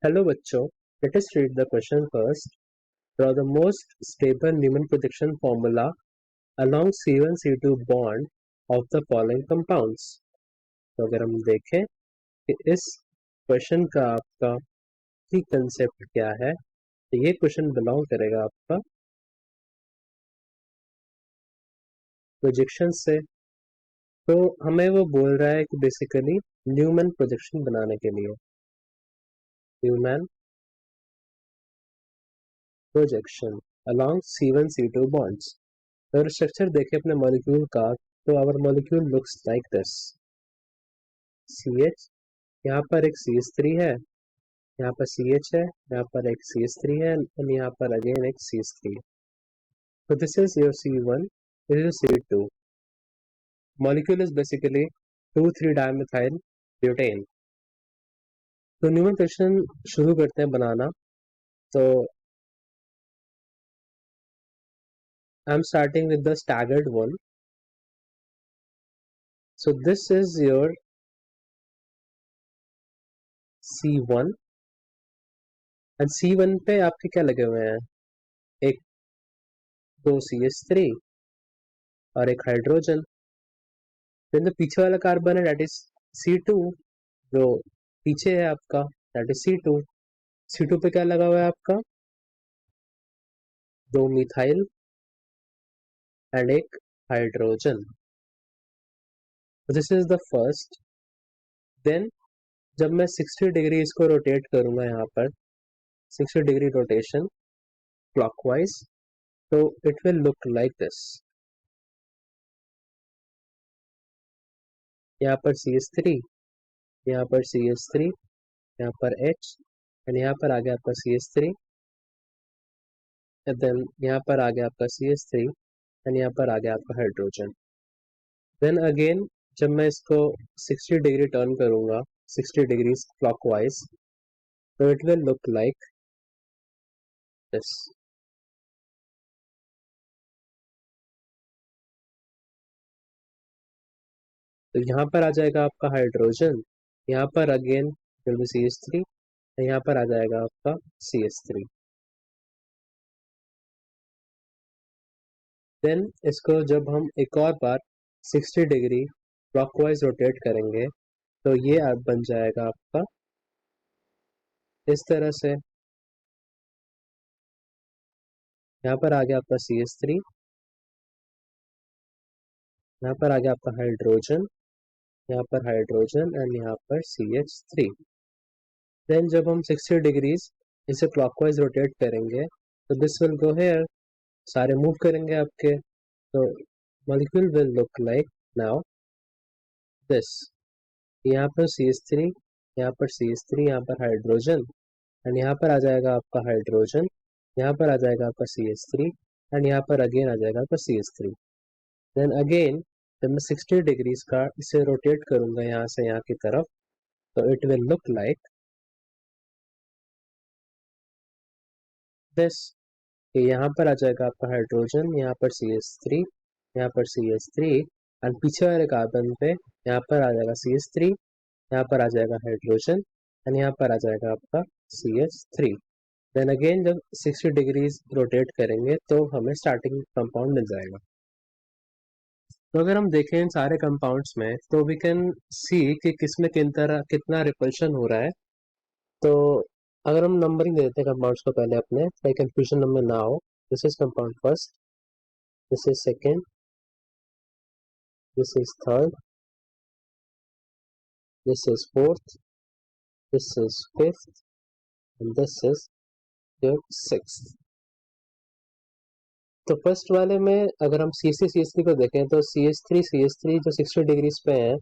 Hello बच्चों, let us read the question first. Draw the most stable Newman projection formula along C1C2 bond of the following compounds. तो अगर हम देखें कि इस क्वेश्चन का आपका की कंसेप्ट क्या है, तो ये क्वेश्चन बिलोंग करेगा आपका प्रोजेक्शन से। तो हमें वो बोल रहा है कि बेसिकली न्यूमैन प्रोजेक्शन बनाने के लिए Newman projection along C1C2 bonds. अगर स्ट्रक्चर देखें अपने मॉलिक्यूल का, तो our molecule looks like this. CH, यहाँ पर एक CH3 है, यहाँ पर CH है, यहाँ पर एक CH3 है और यहाँ पर अगेन एक CH3। So this is your C1, this is C2. Molecule is basically 2,3-dimethyl butane. तो न्यूमन क्वेश्चन शुरू करते हैं बनाना। तो I am starting with the staggered one. So this is your C1 and C1 पे आपके क्या लगे हुए हैं, एक दो CH3 और एक हाइड्रोजन। फिर जो पीछे वाला कार्बन है दैट इज C2, जो पीछे है आपका दैट इज C2। C2 पे क्या लगा हुआ है आपका, दो मिथाइल एंड एक hydrogen. This is the first. Then जब मैं 60 डिग्री इसको रोटेट करूंगा, यहाँ पर 60 डिग्री रोटेशन क्लॉकवाइज, तो it will look like this. यहाँ पर CH3, यहाँ पर CH3, यहाँ पर H एंड यहाँ पर आ गया आपका CH3 एंड देन यहाँ पर आ गया आपका CH3 एंड यहाँ पर आ गया आपका हाइड्रोजन। देन अगेन जब मैं इसको 60 डिग्री टर्न करूंगा, 60 डिग्री क्लॉकवाइज, तो it will look like this. तो यहाँ पर आ जाएगा आपका हाइड्रोजन, यहाँ पर अगेन विल बी CH3, यहाँ पर आ जाएगा आपका CH3। देन इसको जब हम एक और बार 60 डिग्री क्लॉकवाइज रोटेट करेंगे, तो ये आप बन जाएगा आपका इस तरह से। यहाँ पर आ गया आपका CH3, यहाँ पर आ गया आपका हाइड्रोजन, यहाँ पर हाइड्रोजन एंड यहाँ पर CH3। देन जब हम 60 डिग्रीज इसे क्लॉकवाइज रोटेट करेंगे, तो दिस विल गो हेयर, सारे मूव करेंगे आपके। तो molecule will look like now this. यहाँ पर CH3, यहाँ पर CH3, यहाँ पर हाइड्रोजन एंड यहाँ पर आ जाएगा आपका हाइड्रोजन, यहाँ पर आ जाएगा आपका CH3 एंड यहाँ पर अगेन आ जाएगा आपका CH3। देन अगेन जब मैं 60 डिग्रीज का इसे रोटेट करूंगा यहाँ से यहाँ की तरफ, तो it will look like this. यहाँ पर आ जाएगा आपका हाइड्रोजन, यहाँ पर CH3, यहाँ पर CH3 एंड पीछे वाले कार्बन पे यहाँ पर आ जाएगा CH3, यहाँ पर आ जाएगा हाइड्रोजन एंड यहाँ पर आ जाएगा आपका CH3। देन अगेन जब 60 डिग्रीज रोटेट करेंगे, तो हमें स्टार्टिंग कंपाउंड मिल जाएगा। तो अगर हम देखें इन सारे कंपाउंड्स में, तो वी कैन सी कि किसमें कितना रिपल्शन हो रहा है। तो अगर हम नंबरिंग दे देते हैं कंपाउंड्स को पहले अपने, ताकि कंफ्यूजन नंबर ना हो। This is compound first, this is second, this is third, this is fourth, this is fifth and this is your sixth. तो फर्स्ट वाले में अगर हम CH3 को देखें, तो CH3 जो 60 डिग्रीज पे हैं,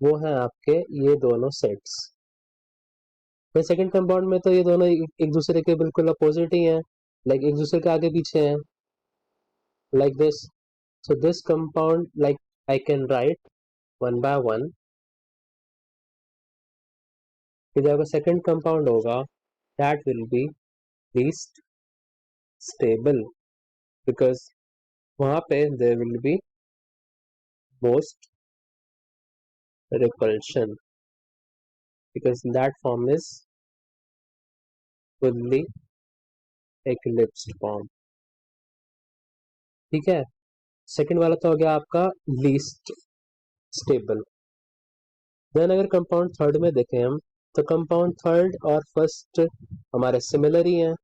वो हैं आपके ये दोनों सेट्स। फिर सेकंड कंपाउंड में तो ये दोनों एक दूसरे के बिल्कुल अपोजिट ही हैं, लाइक एक दूसरे के आगे पीछे हैं, like this. So this compound, like I can write one by one कि जब सेकंड कंपाउंड होगा, that will be least stable, because वहां पे there will be most repulsion, because that form is fully eclipsed form. ठीक है, second वाला तो हो गया आपका लीस्ट स्टेबल। देन अगर कंपाउंड थर्ड में देखें हम, तो कंपाउंड थर्ड और फर्स्ट हमारे सिमिलर ही हैं।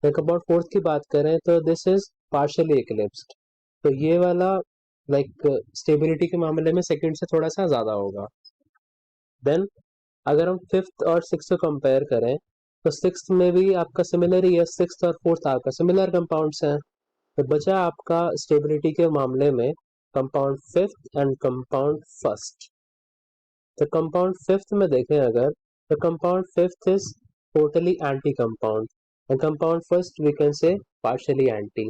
कंपाउंड फोर्थ की बात करें तो दिस इज पार्शियली एक्लिप्स्ड, तो ये वाला लाइक स्टेबिलिटी के मामले में सेकंड से थोड़ा सा ज़्यादा होगा। देन अगर हम फिफ्थ और सिक्स को कंपेयर करें तो सिक्स में भी आपका सिमिलर ही है, सिक्स और फोर्थ आपका सिमिलर कंपाउंड्स हैं। तो बचा आपका स्टेबिलिटी के मामले में compound fifth and compound first. तो कंपाउंड फिफ्थ में देखें अगर, तो compound fifth is totally anti compound and compound first we can say partially anti.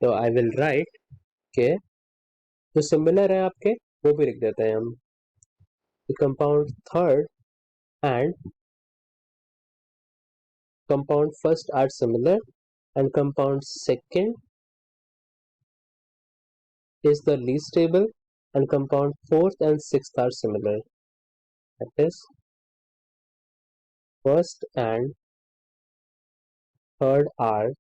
तो आई विल राइट के जो सिमिलर है आपके वो भी लिख देते हैं हम। Compound third and compound first are similar and compound second is the least stable and compound fourth and sixth are similar. That is first and third are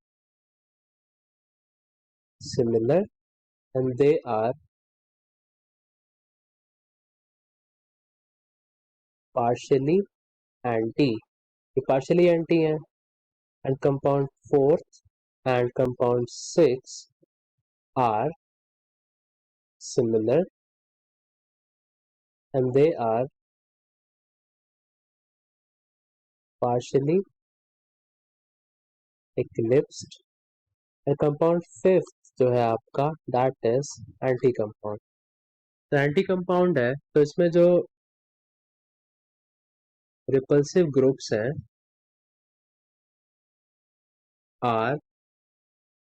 similar and they are partially anti. ये partially anti है and compound fourth and compound six are similar and they are partially eclipsed and compound fifth जो है आपका that is anti compound। तो anti compound है तो इसमें जो रिपल्सिव ग्रुप्स हैं are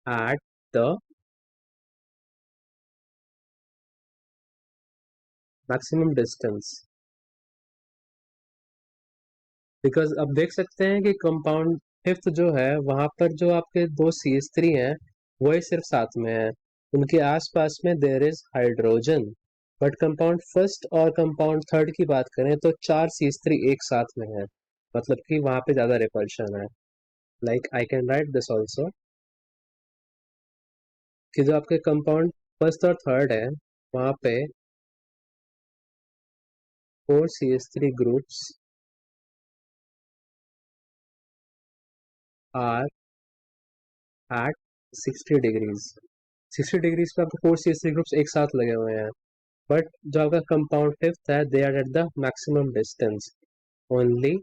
at the maximum distance. Because अब देख सकते हैं कि कंपाउंड फिफ्थ जो है वहां पर जो आपके दो CH3 हैं वही सिर्फ साथ में है, उनके आसपास में there is hydrogen. But compound first और कंपाउंड थर्ड की बात करें तो चार CH3 एक साथ में है, मतलब कि वहां पे ज्यादा रिपल्शन है। Like I can right this also कि जो आपके कंपाउंड फर्स्ट और थर्ड है वहां पे 4 CH3 groups are at 60 degrees. 60 degrees पे आपको 4 CH3 ग्रुप्स एक साथ लगे हुए हैं, बट जो आपका कंपाउंड फिफ्थ है they are at the maximum distance, only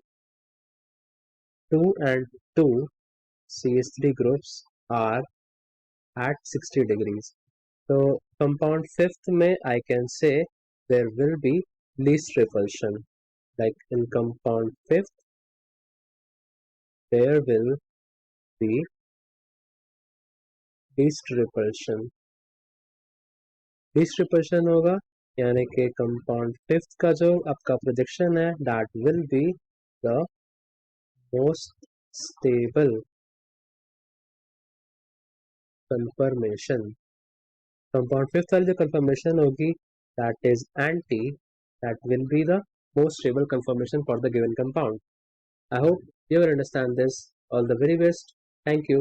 2 and 2 CH3 groups are at 60 degrees. तो कंपाउंड फिफ्थ में I can say there will be least repulsion, like in compound fifth there will be least repulsion। least repulsion होगा यानी कि compound fifth का जो आपका projection है that will be the most stable conformation। Compound fifth वाली जो confirmation होगी that is anti, that will be the most stable conformation for the given compound। I hope you will understand this। All the very best। Thank you।